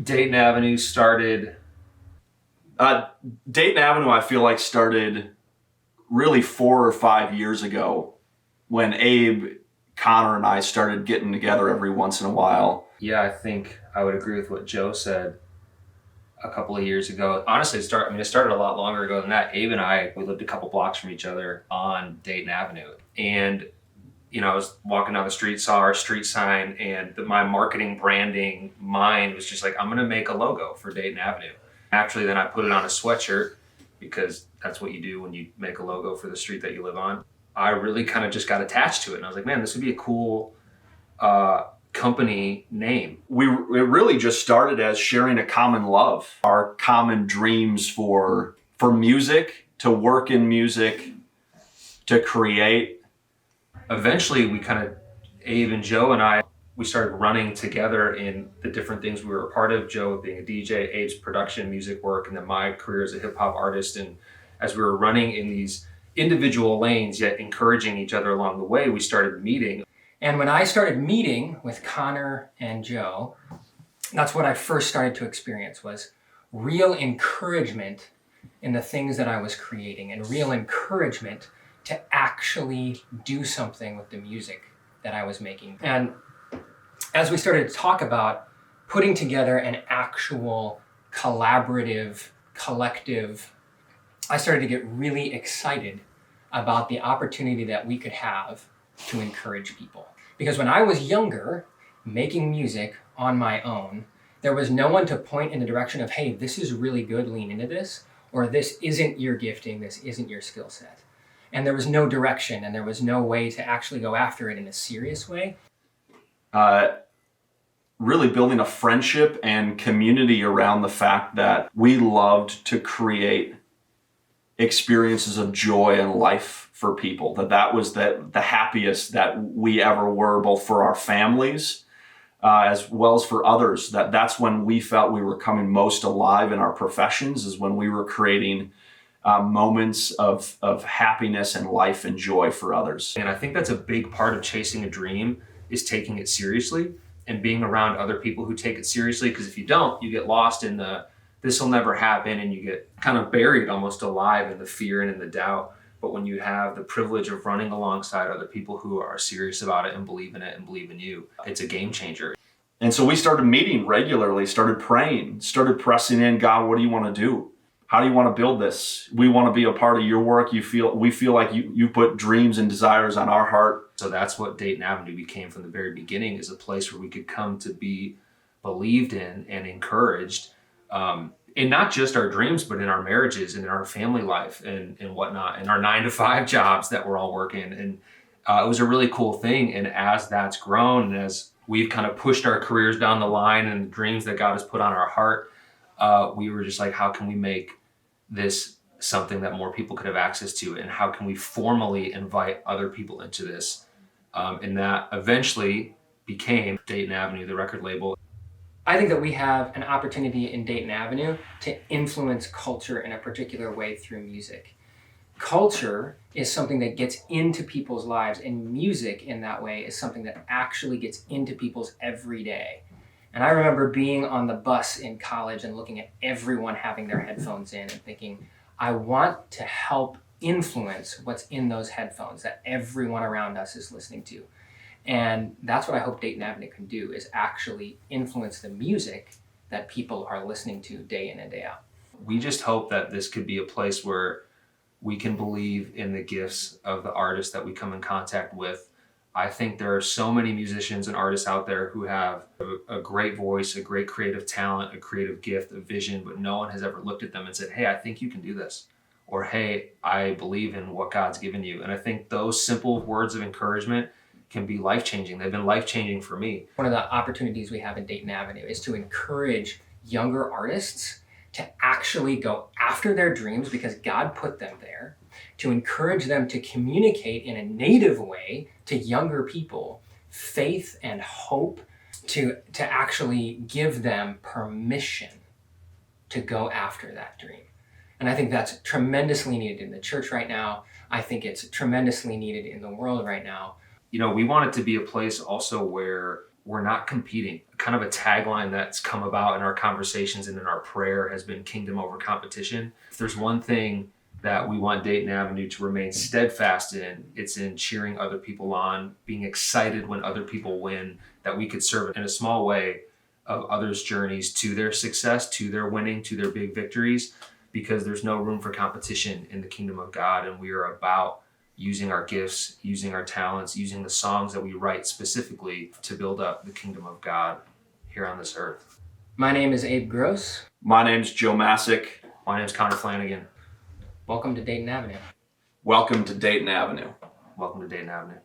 Dayton Avenue started. Uh, Dayton Avenue, I feel like, started really 4 or 5 years ago when Abe, Connor, and I started getting together every once in a while. Yeah, I think I would agree with what Joe said a couple of years ago. Honestly, it started a lot longer ago than that. Abe and I, we lived a couple blocks from each other on Dayton Avenue. And, I was walking down the street, saw our street sign, and my marketing branding mind was just like, I'm going to make a logo for Dayton Avenue. Actually, then I put it on a sweatshirt because that's what you do when you make a logo for the street that you live on. I really kind of just got attached to it. And I was like, man, this would be a cool company name. It really just started as sharing a common love, our common dreams for music, to work in music, to create. Eventually, Abe and Joe and I, we started running together in the different things we were a part of. Joe being a DJ, Abe's production, music work, and then my career as a hip hop artist. And as we were running in these individual lanes, yet encouraging each other along the way, we started meeting. And when I started meeting with Connor and Joe, that's what I first started to experience, was real encouragement in the things that I was creating and real encouragement to actually do something with the music that I was making. And as we started to talk about putting together an actual collaborative, collective, I started to get really excited about the opportunity that we could have to encourage people. Because when I was younger, making music on my own, there was no one to point in the direction of, hey, this is really good, lean into this, or this isn't your gifting, this isn't your skill set. And there was no direction, and there was no way to actually go after it in a serious way. Really building a friendship and community around the fact that we loved to create experiences of joy and life for people, that was the happiest that we ever were, both for our families as well as for others. That's when we felt we were coming most alive in our professions, is when we were creating moments of happiness and life and joy for others. And I think that's a big part of chasing a dream, is taking it seriously and being around other people who take it seriously. Because if you don't, you get lost in this will never happen, and you get kind of buried almost alive in the fear and in the doubt. But when you have the privilege of running alongside other people who are serious about it and believe in it and believe in you, it's a game changer. And so we started meeting regularly, started praying, started pressing in, God, what do you want to do? How do you want to build this? We want to be a part of your work. We feel like you put dreams and desires on our heart. So that's what Dayton Avenue became from the very beginning, is a place where we could come to be believed in and encouraged, in not just our dreams, but in our marriages and in our family life and whatnot, and our 9-to-5 jobs that we're all working. And it was a really cool thing. And as that's grown, and as we've kind of pushed our careers down the line and the dreams that God has put on our heart, we were just like, how can we make this something that more people could have access to? And how can we formally invite other people into this? And that eventually became Dayton Avenue, the record label. I think that we have an opportunity in Dayton Avenue to influence culture in a particular way through music. Culture is something that gets into people's lives, and music in that way is something that actually gets into people's everyday. And I remember being on the bus in college and looking at everyone having their headphones in and thinking, I want to help influence what's in those headphones that everyone around us is listening to. And that's what I hope Dayton Avenue can do, is actually influence the music that people are listening to day in and day out. We just hope that this could be a place where we can believe in the gifts of the artists that we come in contact with. I think there are so many musicians and artists out there who have a great voice, a great creative talent, a creative gift, a vision, but no one has ever looked at them and said, hey, I think you can do this. Or, hey, I believe in what God's given you. And I think those simple words of encouragement can be life-changing. They've been life-changing for me. One of the opportunities we have in Dayton Avenue is to encourage younger artists to actually go after their dreams because God put them there, to encourage them to communicate in a native way to younger people faith and hope, to actually give them permission to go after that dream. And I think that's tremendously needed in the church right now. I think it's tremendously needed in the world right now. We want it to be a place also where we're not competing. Kind of a tagline that's come about in our conversations and in our prayer has been kingdom over competition. If there's one thing that we want Dayton Avenue to remain steadfast in, it's in cheering other people on, being excited when other people win, that we could serve in a small way of others' journeys to their success, to their winning, to their big victories, because there's no room for competition in the kingdom of God. And we are about using our gifts, using our talents, using the songs that we write specifically to build up the kingdom of God here on this earth. My name is Abe Gross. My name's Joe Masick. My name's Connor Flanagan. Welcome to Dayton Avenue. Welcome to Dayton Avenue. Welcome to Dayton Avenue.